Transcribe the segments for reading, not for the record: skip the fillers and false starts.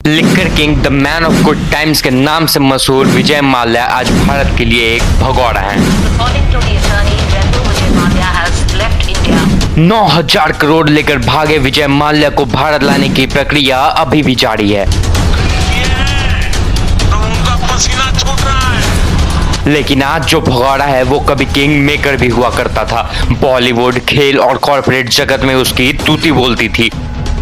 Liquor king the man of good times के नाम से मशहूर विजय माल्या आज भारत के लिए एक भगोड़ा है। According to the attorney general, Vijay Mallya has left India. 9,000 crore लेकर भागे विजय माल्या को भारत लाने की प्रक्रिया अभी भी जारी है। लेकिन आज जो भगोड़ा है वो कभी किंग मेकर भी हुआ करता था। बॉलीवुड, खेल और कॉर्पोरेट जगत में उसकी तूती बोलती थी।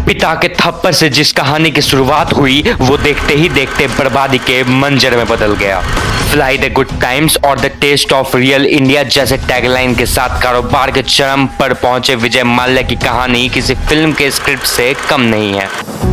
पिता के थप्पड़ से जिस कहानी की शुरुआत हुई वो देखते ही देखते बर्बादी के मंजर में बदल गया। फ्लाई द गुड टाइम्स और the taste of real India जैसे टैगलाइन के साथ कारोबार के चरम पर पहुंचे विजय माल्या की कहानी किसी फिल्म के स्क्रिप्ट से कम नहीं है।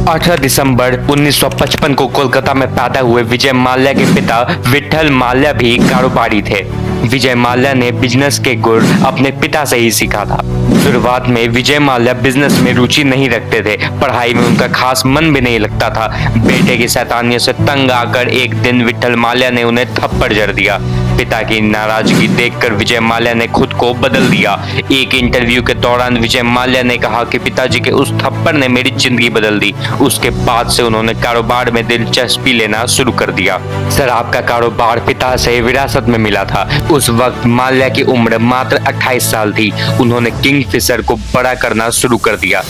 18 दिसंबर 1955 को कोलकाता में पैदा हुए विजय माल्या के पिता विठल माल्या भी कारोबारी थे। विजय माल्या ने बिजनेस के गुर अपने पिता से ही सीखा था। शुरुआत में विजय माल्या बिजनेस में रुचि नहीं रखते थे, पढ़ाई में उनका खास मन भी नहीं लगता था। बेटे की शैतानियों से तंग आकर एक दिन विठल माल्या ने उन्हें थप्पड़ जड़ दिया। पिता की नाराजगी देखकर विजय माल्या ने खुद को बदल दिया। एक इंटरव्यू के दौरान विजय माल्या ने कहा कि पिताजी के उस थप्पड़ ने मेरी जिंदगी बदल दी। उसके बाद से उन्होंने कारोबार में दिलचस्पी लेना शुरू कर दिया। शराब का कारोबार पिता से विरासत में मिला था। उस वक्त माल्या की उम्र मात्र 28 साल थी। उन्होंने किंगफिशर को बड़ा करना शुरू कर दिया।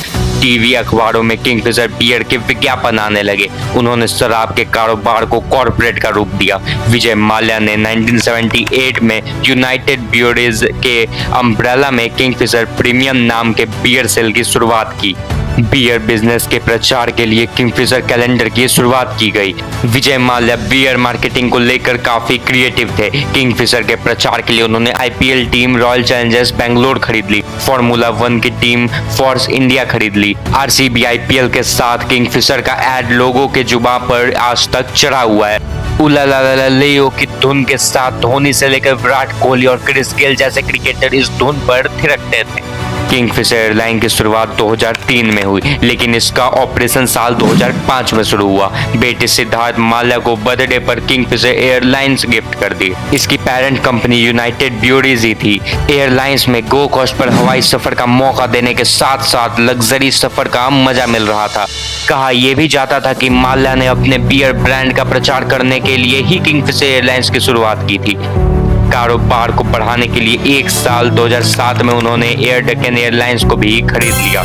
टीवी अखबारों में किंगफिशर बियर के विज्ञापन आने लगे। उन्होंने शराब के कारोबार को कॉर्पोरेट का रूप दिया। विजय माल्या ने 1978 में यूनाइटेड ब्यूरीज के अम्ब्रेला में किंगफिशर प्रीमियम नाम के बियर सेल की शुरुआत की। बियर बिजनेस के प्रचार के लिए किंगफिशर कैलेंडर की शुरुआत की गई। विजय माल्या बियर मार्केटिंग को लेकर काफी क्रिएटिव थे। किंगफिशर के प्रचार के लिए उन्होंने IPL team royal Challengers Bangalore खरीद ली, फॉर्मूला 1 की टीम फोर्स इंडिया खरीद ली। आरसीबी आईपीएल के साथ किंगफिशर का एड लोगों के जुबान पर आज तक चढ़ा हुआ है। उला ला ला लेओ की धुन के साथ धोनी से लेकर विराट कोहली और क्रिस गेल जैसे क्रिकेटर इस धुन पर थिरकते थे। किंगफिशर एयरलाइन की शुरुआत 2003 में हुई, लेकिन इसका ऑपरेशन साल 2005 में शुरू हुआ। बेटे सिद्धार्थ माल्या को बर्थडे पर किंगफिशर एयरलाइंस गिफ्ट कर दी। इसकी पेरेंट कंपनी यूनाइटेड ब्यूरीज ही थी। एयरलाइंस में गो कॉस्ट पर हवाई सफर का मौका देने के साथ साथ लग्जरी सफर का मजा मिल रहा था। कहा यह भी जाता था कि माल्या ने अपने बियर ब्रांड का प्रचार करने के लिए ही किंगफिशर एयरलाइंस की शुरुआत की थी। कारोबार को बढ़ाने के लिए एक साल 2007 में उन्होंने एयर डेक्कन एयरलाइंस को भी खरीद लिया।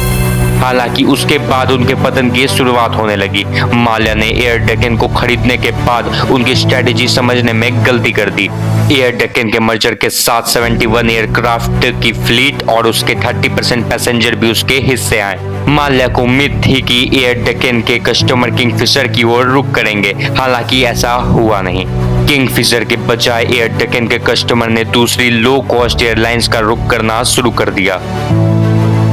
हालांकि उसके बाद उनके पतन की शुरुआत होने लगी। माल्या ने एयर डेक्कन को खरीदने के बाद उनकी स्ट्रेटेजी समझने में गलती कर दी। एयर डेक्कन के मर्जर के साथ 71 एयरक्राफ्ट की फ्लीट और उसके 30% पैसेंजर भी उसके हिस्से आए। माल्या को उम्मीद थी कि एयर डेक्कन के कस्टमर किंगफिशर की ओर रुख करेंगे, हालांकि ऐसा हुआ नहीं। किंगफिशर के बजाय एयर डेक्कन के कस्टमर ने दूसरी लो कॉस्ट एयरलाइंस का रुख करना शुरू कर दिया।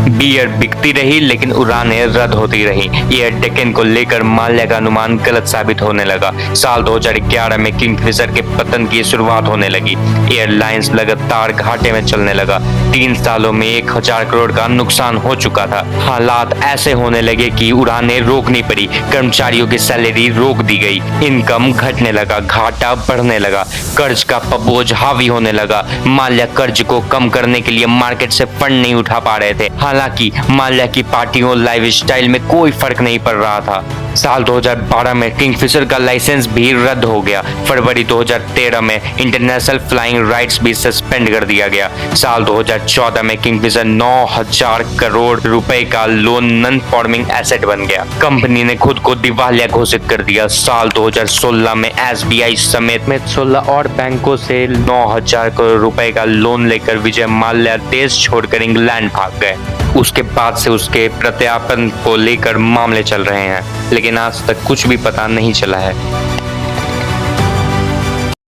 बियर बिकती रही लेकिन उड़ानें रद्द होती रही। एयर डेक्कन को लेकर माल्या का अनुमान गलत साबित होने लगा। साल 2011 में किंगफिशर के पतन की शुरुआत होने लगी। एयरलाइंस लगातार घाटे में चलने लगा। 3 सालों में 1000 करोड़ का नुकसान हो चुका था। हालात ऐसे होने लगे कि उड़ानें रोकनी पड़ी, कर्मचारियों की सैलरी रोक दी गई, इनकम घटने लगा, घाटा बढ़ने लगा, कर्ज का बोझ हावी होने लगा। माल्या कर्ज को कम करने के लिए मार्केट से फंड नहीं उठा पा रहे थे। हालांकि माल्या की पार्टियों लाइफस्टाइल में कोई फर्क नहीं पड़ रहा था। साल 2012 में किंगफिशर का लाइसेंस भी रद्द हो गया। फरवरी 2013 में इंटरनेशनल फ्लाइंग राइट्स भी सस्पेंड कर दिया गया। साल 2014 में किंगफिशर 9,000 करोड़ रुपए का लोन नॉन परफॉर्मिंग एसेट बन गया। कंपनी ने खुद को दिवालिया घोषित कर दिया। साल 2016 में एसबीआई समेत में 16 और बैंकों से 9,000 करोड़ रुपए का लोन लेकर विजय माल्या देश छोड़कर इंग्लैंड भाग गए। उसके बाद से उसके प्रत्यार्पण को लेकर मामले चल रहे हैं, लेकिन आज तक कुछ भी पता नहीं चला है।